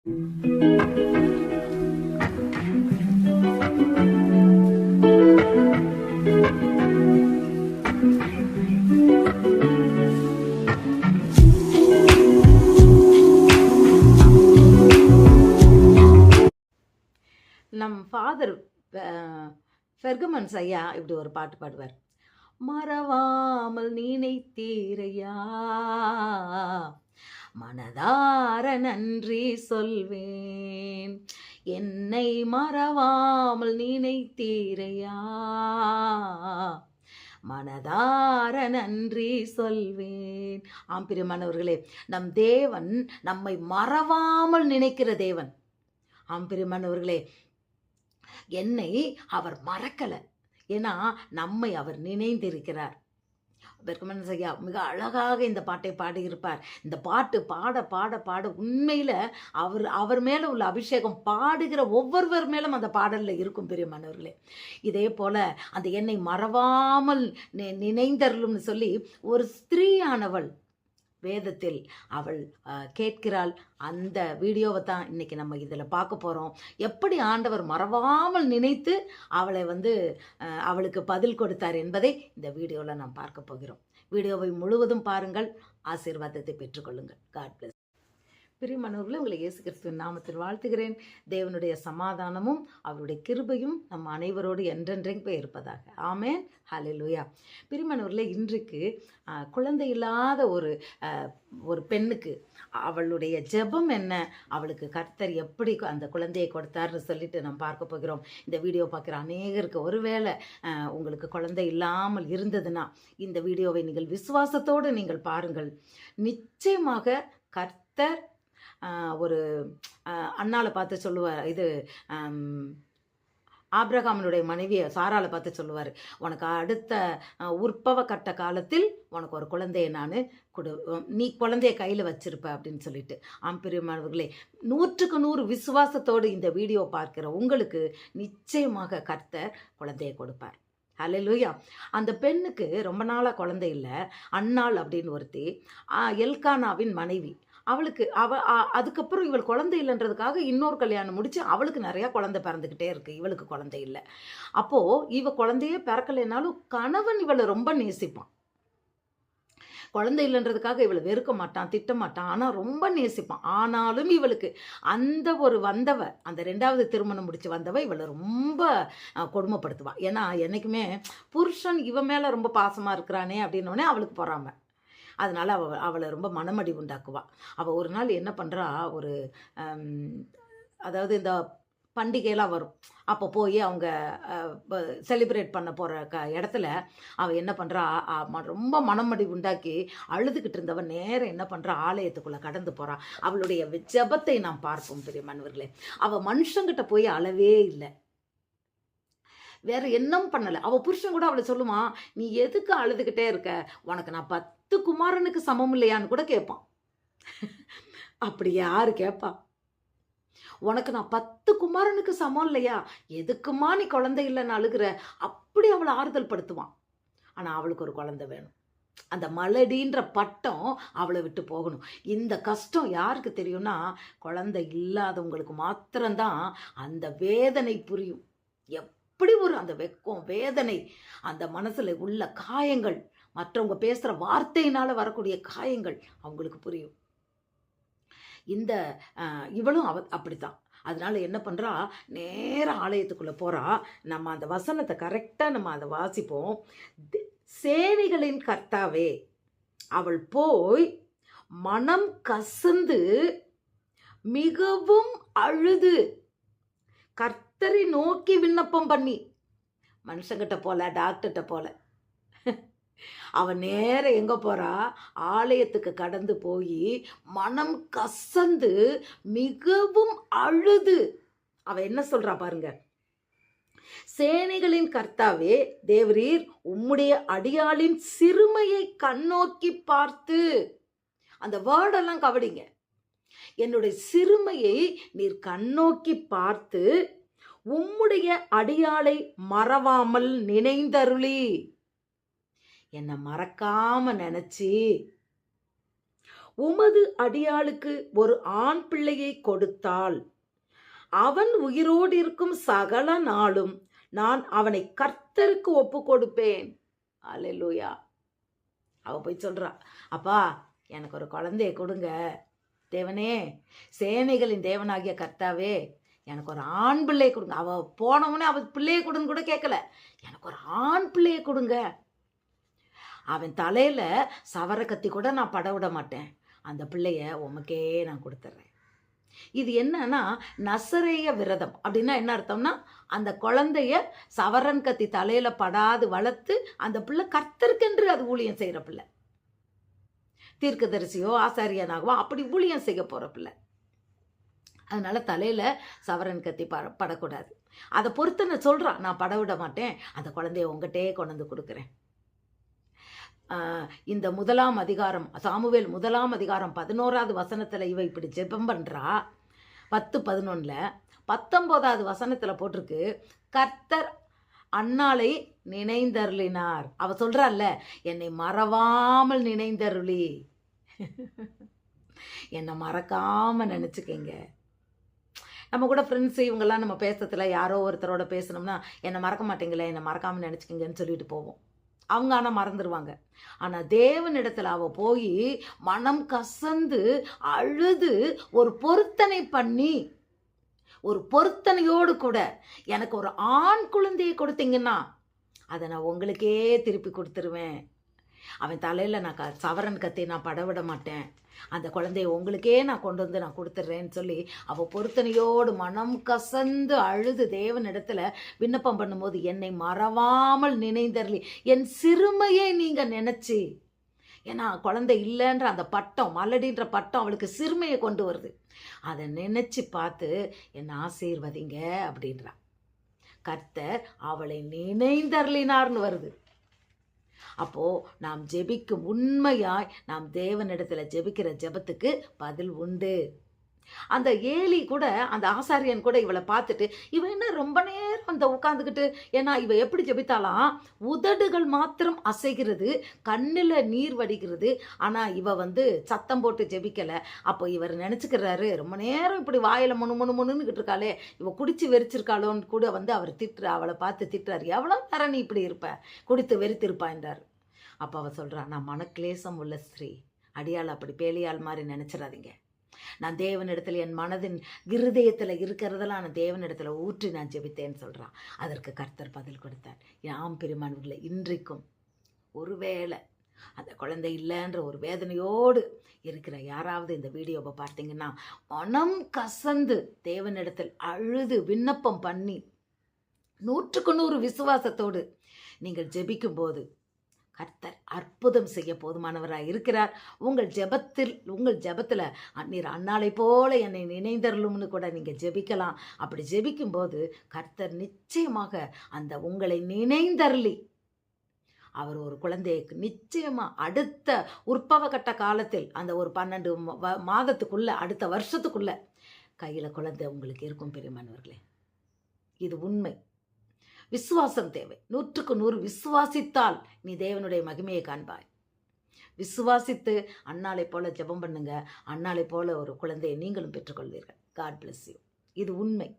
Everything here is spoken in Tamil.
நம் ஃபாதர் ஃபெர்கமன்ஸ் ஐயா இப்படி ஒரு பாட்டு பாடுவார். மறவாமல் நினைத்தீரையா, மனதார நன்றி சொல்வேன். என்னை மறவாமல் நினைத்தீரையா, மனதார நன்றி சொல்வேன். பிரியமானவர்களே, நம் தேவன் நம்மை மறவாமல் நினைக்கிற தேவன். பிரியமானவர்களே, என்னை அவர் மறக்கல. ஏன்னா நம்மை அவர் நினைந்திருக்கிறார். பெர்கமன்ஸ் ஐயா மிக அழகாக இந்த பாட்டை பாடியிருப்பார். இந்த பாட்டு பாட பாட பாட உண்மையில அவர் மேல உள்ள அபிஷேகம் பாடுகிற ஒவ்வொருவர் மேலும் அந்த பாடல்ல இருக்கும். பிரியமானவர்களே, இதே போல அந்த என்னை மறவாமல் நினைந்தருளும்னு சொல்லி ஒரு ஸ்திரீயானவள் வேதத்தில் அவள் கேட்கிறாள். அந்த வீடியோவை தான் இன்னைக்கு நம்ம இதில் பார்க்க போகிறோம். எப்படி ஆண்டவர் மறவாமல் நினைத்து அவளை அவளுக்கு பதில் கொடுத்தார் என்பதை இந்த வீடியோவில் நாம் பார்க்க போகிறோம். வீடியோவை முழுவதும் பாருங்கள், ஆசீர்வாதத்தை பெற்றுக்கொள்ளுங்கள். God bless. பிரியமானவர்களே, உங்களை இயேசு கிறிஸ்துவின் நாமத்தில் வாழ்த்துகிறேன். தேவனுடைய சமாதானமும் அவருடைய கிருபையும் நம் அனைவரோடு என்றென்றைக்கும் இருப்பதாக. ஆமேன். ஹல்லேலூயா. பிரியமானவர்களே, இன்றைக்கு குழந்தை இல்லாத ஒரு பெண்ணுக்கு அவளுடைய ஜெபம் என்ன, அவளுக்கு கர்த்தர் எப்படி அந்த குழந்தையை கொடுத்தார்னு சொல்லிட்டு நாம் பார்க்க போகிறோம். இந்த வீடியோ பார்க்குற அநேகருக்கு ஒருவேளை உங்களுக்கு குழந்தை இல்லாமல் இருந்ததுன்னா இந்த வீடியோவை நீங்கள் விசுவாசத்தோடு நீங்கள் பாருங்கள். நிச்சயமாக கர்த்தர் ஒரு அண்ணாவை பார்த்து சொல்லுவார், இது ஆபிரகாமனுடைய மனைவியை சாராளை பார்த்து சொல்லுவார், உனக்கு அடுத்த உற்பவ கட்ட காலத்தில் உனக்கு ஒரு குழந்தையை நான் நீ குழந்தைய கையில் வச்சிருப்ப அப்படின்னு சொல்லிட்டு. பிரியமானவர்களே, 100க்கு 100 விசுவாசத்தோடு இந்த வீடியோ பார்க்கிற உங்களுக்கு நிச்சயமாக கர்த்தர் குழந்தையை கொடுப்பார். ஹல்லேலூயா. அந்த பெண்ணுக்கு ரொம்ப நாளாக குழந்தை இல்லை. அன்னாள் அப்படின்னு ஒருத்தி, எல்கானாவின் மனைவி. அவளுக்கு அதுக்கப்புறம் இவள் குழந்தை இல்லைன்றதுக்காக இன்னொரு கல்யாணம் முடிச்சு அவளுக்கு நிறையா குழந்தை பிறந்துக்கிட்டே இருக்கு. இவளுக்கு குழந்தை இல்லை. அப்போது இவ குழந்தையே பிறக்கலைனாலும் கணவன் இவளை ரொம்ப நேசிப்பான். குழந்தை இல்லைன்றதுக்காக இவளை வெறுக்க மாட்டான், திட்ட மாட்டான், ஆனால் ரொம்ப நேசிப்பான். ஆனாலும் இவளுக்கு அந்த அந்த 2வது திருமணம் முடிச்சு வந்தவ இவளை ரொம்ப கொடுமைப்படுத்துவான். ஏன்னா என்றைக்குமே புருஷன் இவன் மேலே ரொம்ப பாசமாக இருக்கிறானே அப்படின்னோடனே அவளுக்கு பொறாமை. அதனால் அவளை ரொம்ப மனமடி உண்டாக்குவாள். அவள் ஒரு நாள் என்ன பண்ணுறா, அதாவது இந்த பண்டிகையெல்லாம் வரும், அப்போ போய் அவங்க செலிப்ரேட் பண்ண போகிற இடத்துல அவள் என்ன பண்ணுறா, ரொம்ப மனமடி உண்டாக்கி அழுதுகிட்டு இருந்தவன் நேரம் என்ன பண்ணுறா, ஆலயத்துக்குள்ளே கடந்து போகிறா. அவளுடைய ஜெபத்தை நாம் பார்ப்போம். பிரியமானவர்களே, அவள் மனுஷங்கிட்ட போய் அழவே இல்லை, வேற என்னம் பண்ணலை. அவள் புருஷன் கூட அவளை சொல்லுவான், நீ எதுக்கு அழுதுகிட்டே இருக்க, உனக்கு நான் 10 குமாரனுக்கு சமம் இல்லையான்னு கூட கேட்பான். அப்படி யாரு கேட்பா? உனக்கு நான் 10 குமாரனுக்கு சமம் இல்லையா, எதுக்குமா நீ குழந்தை இல்லைன்னு அழுகிற, அப்படி அவளை ஆறுதல் படுத்துவான். ஆனால் அவளுக்கு ஒரு குழந்தை வேணும். அந்த மலடின்ற பட்டம் அவளை விட்டு போகணும். இந்த கஷ்டம் யாருக்கு தெரியும்னா, குழந்தை இல்லாதவங்களுக்கு மாத்திரம்தான் அந்த வேதனை புரியும். எப்படி அந்த வெக்கம், வேதனை, அந்த மனசுல உள்ள காயங்கள், மற்றவங்க பேசுற வார்த்தையினால வரக்கூடிய காயங்கள் அவங்களுக்கு புரியும். இந்த இவளும் அப்படித்தான். அதனால என்ன பண்றா, நேர ஆலயத்துக்குள்ள போறா. நம்ம அந்த வசனத்தை கரெக்டா நம்ம அதை வாசிப்போம். சேனைகளின் கர்த்தாவே, அவள் போய் மனம் கசந்து மிகவும் அழுது கர்த்தரை நோக்கி விண்ணப்பம் பண்ணி, மனுஷங்கிட்ட போல, டாக்டர்கிட்ட போல, அவன் நேர எங்க போறா, ஆலயத்துக்கு கடந்து போய் மனம் கசந்து மிகவும் அழுது அவ என்ன சொல்றா பாருங்க, சேனைகளின் கர்த்தாவே தேவரீர் உம்முடைய அடியாளின் சிறுமையை கண்ணோக்கி பார்த்து, அந்த வேர்டெல்லாம் கவனிங்க, என்னுடைய சிறுமையை நீர் கண்ணோக்கி பார்த்து உம்முடைய அடியாளை மறவாமல் நினைந்தருளி, என்னை மறக்காம நினைச்சி உமது அடியாளுக்கு ஒரு ஆண் பிள்ளையை கொடுத்தால் அவன் உயிரோடு இருக்கும் சகல நாளும் நான் அவனை கர்த்தருக்கு ஒப்பு கொடுப்பேன். அல்லேலூயா. அவ போய் சொல்றா, அப்பா எனக்கு ஒரு குழந்தைய கொடுங்க தேவனே, சேனைகளின் தேவனாகிய கர்த்தாவே, எனக்கு ஒரு ஆண் பிள்ளையை கொடுங்க. அவ போனவனே அவ பிள்ளையை கொடுன்னு கூட கேட்கல, எனக்கு ஒரு ஆண் பிள்ளையை கொடுங்க. அவன் தலையில சவர கத்தி கூட நான் பட விட மாட்டேன், அந்த பிள்ளைய உமக்கே நான் கொடுத்துட்றேன். இது என்னன்னா நசரேய விரதம் அப்படின்னா என்ன அர்த்தம்னா, அந்த குழந்தைய சவரன் கத்தி தலையில படாது வளர்த்து அந்த பிள்ளை கர்த்தருக்கென்று அது ஊழியம் செய்யற பிள்ளை, தீர்க்கதரிசியோ ஆசாரியனாகவோ அப்படி ஊழியம் செய்ய போற பிள்ளை. அதனால தலையில சவரன் கத்தி படக்கூடாது. அதை பொறுத்து நான் சொல்றான், நான் பட விட மாட்டேன், அந்த குழந்தைய உங்ககிட்டே கொண்டு வந்து கொடுக்குறேன். இந்த 1ஆம் அதிகாரம் சாமுவேல் 1ஆம் அதிகாரம் 11வது வசனத்துல இவ இப்படி ஜெபம் பண்றா. 10:11 19வது வசனத்துல போட்டிருக்கு, கர்த்தர் அன்னாளை நினைந்தருளினார். அவ சொல்றாள்ல, என்னை மறவாமல் நினைந்தருளி, என்னை மறக்காம நினைச்சுக்கங்க. நம்ம கூட ஃப்ரெண்ட்ஸ் இவங்கெல்லாம் நம்ம பேசுறதுல யாரோ ஒருத்தரோட பேசணும்னா, என்னை மறக்க மாட்டேங்களே, என்னை மறக்காம நினைச்சுக்கங்கன்னு சொல்லிட்டு போவோம். அவங்க ஆனால் மறந்துடுவாங்க. ஆனால் தேவனிடத்தில் அவ போய் மனம் கசந்து அழுது ஒரு பொருத்தனை பண்ணி, ஒரு பொருத்தனையோடு கூட எனக்கு ஒரு ஆண் குழந்தையை கொடுத்தீங்கன்னா அதை நான் உங்களுக்கே திருப்பி கொடுத்துருவேன். அவன் தலையில் நான் சவரன் கத்தி நான் பட விட மாட்டேன், அந்த குழந்தைய உங்களுக்கே நான் கொண்டு வந்து நான் கொடுத்துட்றேன்னு சொல்லி அவள் பொருத்தனையோடு மனம் கசந்து அழுது தேவனிடத்துல விண்ணப்பம் பண்ணும்போது, என்னை மறவாமல் நினைந்தருளி, என் சிறுமையை நீங்கள் நினச்சி, ஏன்னா குழந்தை இல்லைன்ற அந்த பட்டம், மலடின்ற பட்டம் அவளுக்கு சிறுமையை கொண்டு வருது, அதை நினச்சி பார்த்து என்னை ஆசீர்வதிங்க அப்படின்றா. கர்த்தர் அவளை நினைந்தருளினார்னு வருது. அப்போ நாம் ஜெபிக்கும், உண்மையாய் நாம் தேவனிடத்துல ஜெபிக்கிற ஜெபத்துக்கு பதில் உண்டு. அந்த ஏலி கூட, அந்த ஆசாரியன் கூட இவளை பார்த்துட்டு, இவ என்ன ரொம்ப நேரம் அந்த உட்காந்துக்கிட்டு, ஏன்னா இவ எப்படி ஜெபித்தாலாம், உதடுகள் மாத்திரம் அசைகிறது, கண்ணில் நீர் வடிகிறது, ஆனால் இவ சத்தம் போட்டு ஜெபிக்கலை. அப்போ இவர் நினச்சிக்கிறாரு, ரொம்ப நேரம் இப்படி வாயில் முணுமுணுன்னுக்கிட்டு இருக்காளே, இவ குடிச்சு வெறிச்சிருக்காளோன்னு கூட அவர் அவளை பார்த்து திட்டுறாரு, எவ்வளோ நேரம் நீ இப்படி இருப்ப, குடித்து வெறித்திருப்பா என்றார். அப்போ அவள் சொல்கிறா, நான் மனக்லேசம் உள்ள ஸ்திரீ, அடியாள் அப்படி பேலியாள் மாதிரி நினச்சிடாதீங்க, நான் தேவனிடத்தில் என் மனதின் இருதயத்தில் இருக்கிறதெல்லாம் நான் தேவனிடத்தில் ஊற்றி நான் ஜெபித்தேன்னு சொல்கிறான். அதற்கு கர்த்தர் பதில் கொடுத்தார். யாம் பிரியமானவர்களே, இன்றைக்கும் ஒருவேளை அந்த குழந்தை இல்லைன்ற ஒரு வேதனையோடு இருக்கிற யாராவது இந்த வீடியோவை பார்த்தீங்கன்னா, மனம் கசந்து தேவனிடத்தில் அழுது விண்ணப்பம் பண்ணி 100க்கு 100 விசுவாசத்தோடு நீங்கள் ஜெபிக்கும் போது கர்த்தர் அற்புதம் செய்ய போதுமானவராக இருக்கிறார். உங்கள் ஜெபத்தில் நீர் அன்னாளை போல என்னை நினைந்தருளும்னு கூட நீங்கள் ஜெபிக்கலாம். அப்படி ஜெபிக்கும்போது கர்த்தர் நிச்சயமாக அந்த உங்களை நினைந்தருளி அவர் ஒரு குழந்தைக்கு நிச்சயமாக அடுத்த உற்பவ கட்ட காலத்தில், அந்த ஒரு 12 மாதத்துக்குள்ள, அடுத்த வருஷத்துக்குள்ள கையில் குழந்தை உங்களுக்கு இருக்கும். பெரியமானவர்களே, இது உண்மை. விசுவாசம் தேவை. 100க்கு 100 விசுவாசித்தால் நீ தேவனுடைய மகிமையை காண்பாய். விசுவாசித்து அன்னாளை போல ஜெபம் பண்ணுங்க, அன்னாளை போல ஒரு குழந்தையை நீங்களும் பெற்றுக்கொள்வீர்கள். God bless you. இது உண்மை.